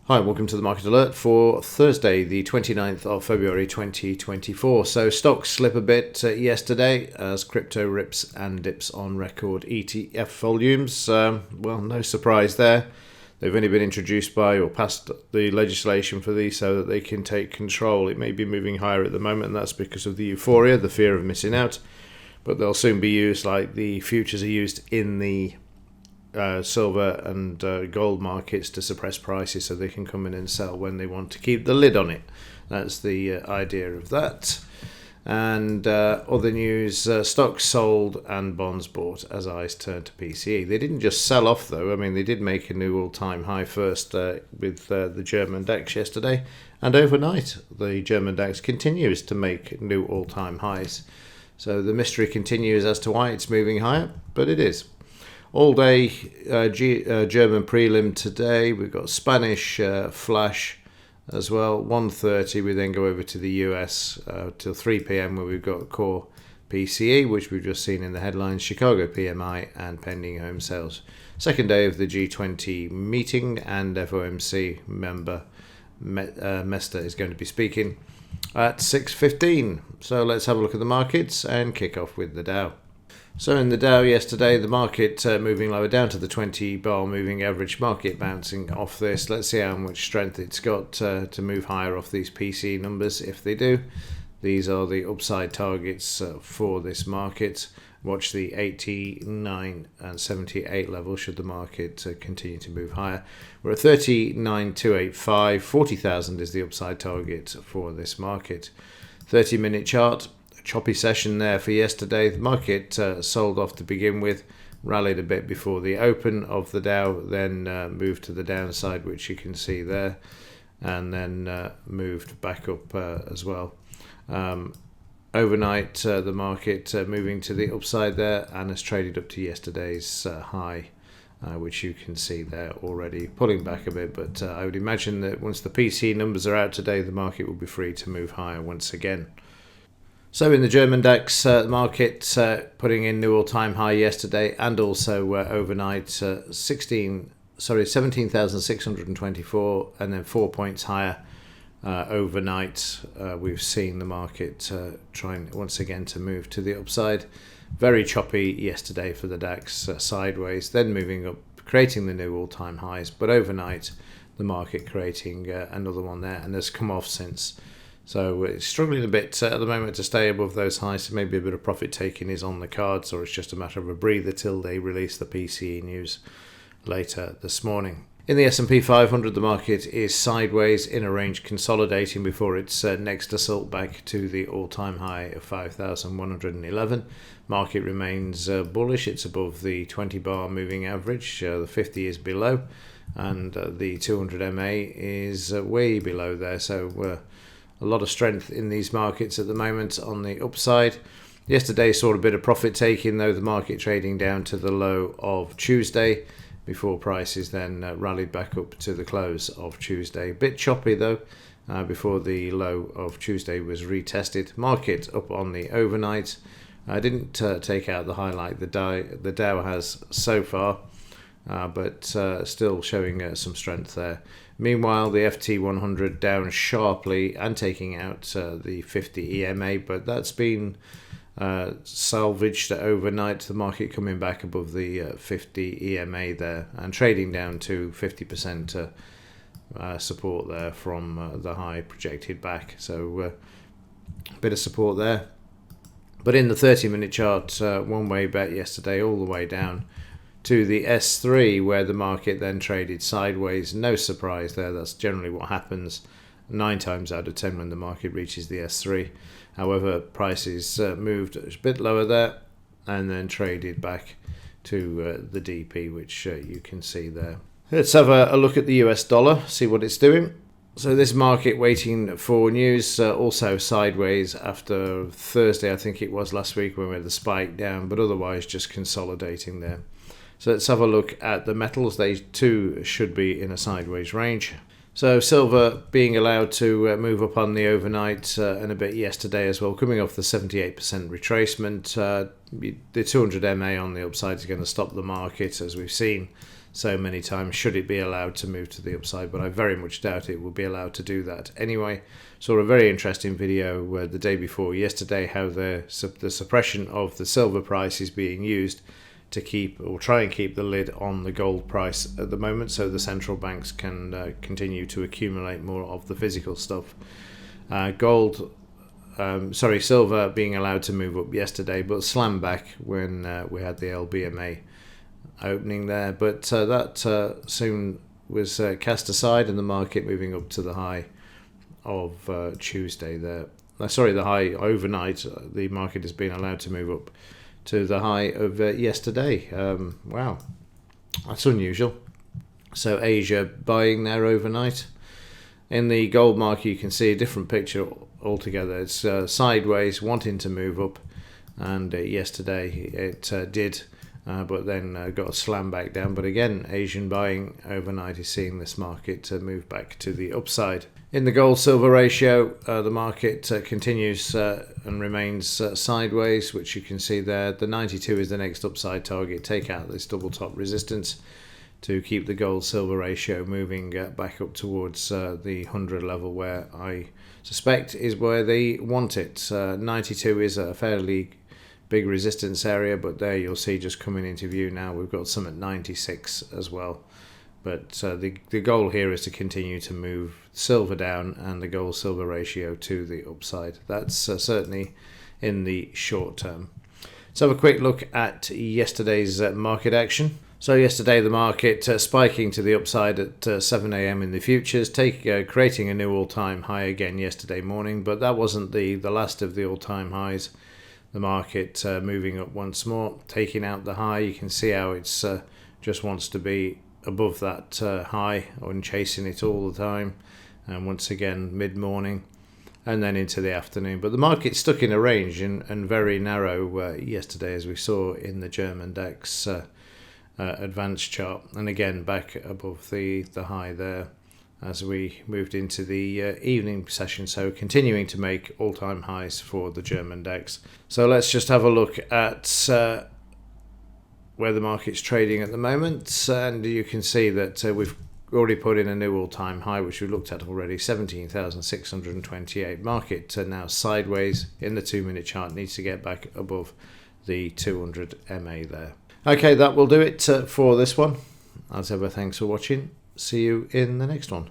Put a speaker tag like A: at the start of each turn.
A: Hi, welcome to the Market Alert for Thursday, the 29th of February 2024. So stocks slip a bit yesterday as crypto rips and dips on record ETF volumes. No surprise there. They've only been introduced by or passed the legislation for these so that they can take control. It may be moving higher at the moment, and that's because of the euphoria, the fear of missing out. But they'll soon be used like the futures are used in the silver and gold markets to suppress prices so they can come in and sell when they want to keep the lid on it. That's the idea of that. And other news, stocks sold and bonds bought as eyes turn to PCE. They didn't just sell off though. I mean, they did make a new all-time high first with the German DAX yesterday, and overnight the German DAX continues to make new all-time highs. So the mystery continues as to why it's moving higher, but it is. All day German prelim today. We've got Spanish flash as well. 1:30. We then go over to the US till 3 p.m. where we've got core PCE, which we've just seen in the headlines, Chicago PMI and pending home sales. Second day of the G20 meeting, and FOMC member Mester is going to be speaking at 6:15. So let's have a look at the markets and kick off with the Dow. So in the Dow yesterday, the market moving lower down to the 20-bar moving average, market bouncing off this. Let's see how much strength it's got to move higher off these PC numbers if they do. These are the upside targets for this market. Watch the 89 and 78 level should the market continue to move higher. We're at 39,285. 40,000 is the upside target for this market. 30-minute chart. Choppy session there for yesterday. The market sold off to begin with, rallied a bit before the open of the Dow, then moved to the downside, which you can see there, and then moved back up as well. Overnight, the market moving to the upside there and has traded up to yesterday's high, which you can see there already, pulling back a bit. But I would imagine that once the PC numbers are out today, the market will be free to move higher once again. So in the German DAX, market putting in new all-time high yesterday, and also overnight 17,624, and then 4 points higher overnight. We've seen the market trying once again to move to the upside. Very choppy yesterday for the DAX, sideways, then moving up, creating the new all-time highs. But overnight, the market creating another one there, and has come off since. So it's struggling a bit at the moment to stay above those highs, so maybe a bit of profit taking is on the cards, or it's just a matter of a breather till they release the PCE news later this morning. In the S&P 500, the market is sideways in a range, consolidating before its next assault back to the all-time high of 5,111. Market remains bullish. It's above the 20-bar moving average. The 50 is below, and the 200 MA is way below there. So a lot of strength in these markets at the moment on the upside. Yesterday saw a bit of profit taking, though, the market trading down to the low of Tuesday before prices then rallied back up to the close of Tuesday. A bit choppy, though, before the low of Tuesday was retested. Market up on the overnight. I didn't take out the highlight the Dow has so far, but still showing some strength there. Meanwhile, the FT100 down sharply and taking out the 50 EMA, but that's been salvaged overnight. The market coming back above the 50 EMA there and trading down to 50% support there from the high projected back. So a bit of support there. But in the 30-minute chart, one-way bet yesterday all the way down to the S3, where the market then traded sideways. No surprise there. That's generally what happens 9 times out of 10 when the market reaches the S3. However, prices moved a bit lower there and then traded back to the DP, which you can see there. Let's have a look at the US dollar, see what it's doing. So this market waiting for news, also sideways after Thursday, I think it was last week, when we had the spike down, but otherwise just consolidating there. So let's have a look at the metals. They too should be in a sideways range. So silver being allowed to move up on the overnight and a bit yesterday as well, coming off the 78% retracement. The 200 MA on the upside is going to stop the market, as we've seen. so many times should it be allowed to move to the upside, but I very much doubt it will be allowed to do that. Anyway, saw a very interesting video the day before yesterday, how the suppression of the silver price is being used to keep, or try and keep, the lid on the gold price at the moment, so the central banks can continue to accumulate more of the physical stuff. Silver being allowed to move up yesterday, but slammed back when we had the LBMA opening there, but that soon was cast aside, and the market moving up to the high of Tuesday there. The high overnight. The market has been allowed to move up to the high of yesterday. Wow, that's unusual. So Asia buying there overnight. In the gold market, you can see a different picture altogether. It's sideways, wanting to move up, and yesterday it did, but then got a slam back down. But again, Asian buying overnight is seeing this market move back to the upside. In the gold-silver ratio, the market continues and remains sideways, which you can see there. The 92 is the next upside target. Take out this double top resistance to keep the gold-silver ratio moving back up towards the 100 level, where I suspect is where they want it. 92 is a fairly big resistance area, but there you'll see just coming into view now, we've got some at 96 as well. But the goal here is to continue to move silver down and the gold-silver ratio to the upside. That's certainly in the short term. Let's have a quick look at yesterday's market action. So yesterday the market spiking to the upside at 7 a.m. in the futures, creating a new all-time high again yesterday morning, but that wasn't the last of the all-time highs. The market moving up once more, taking out the high. You can see how it's just wants to be above that high, and chasing it all the time, and once again mid-morning and then into the afternoon. But the market stuck in a range and very narrow yesterday, as we saw in the German DAX advanced chart, and again back above the high there as we moved into the evening session, so continuing to make all-time highs for the German DAX. So let's just have a look at where the market's trading at the moment, and you can see that we've already put in a new all-time high, which we looked at already, 17,628. Market now sideways in the 2-minute chart, needs to get back above the 200 MA there. Okay, that will do it for this one. As ever, thanks for watching. See you in the next one.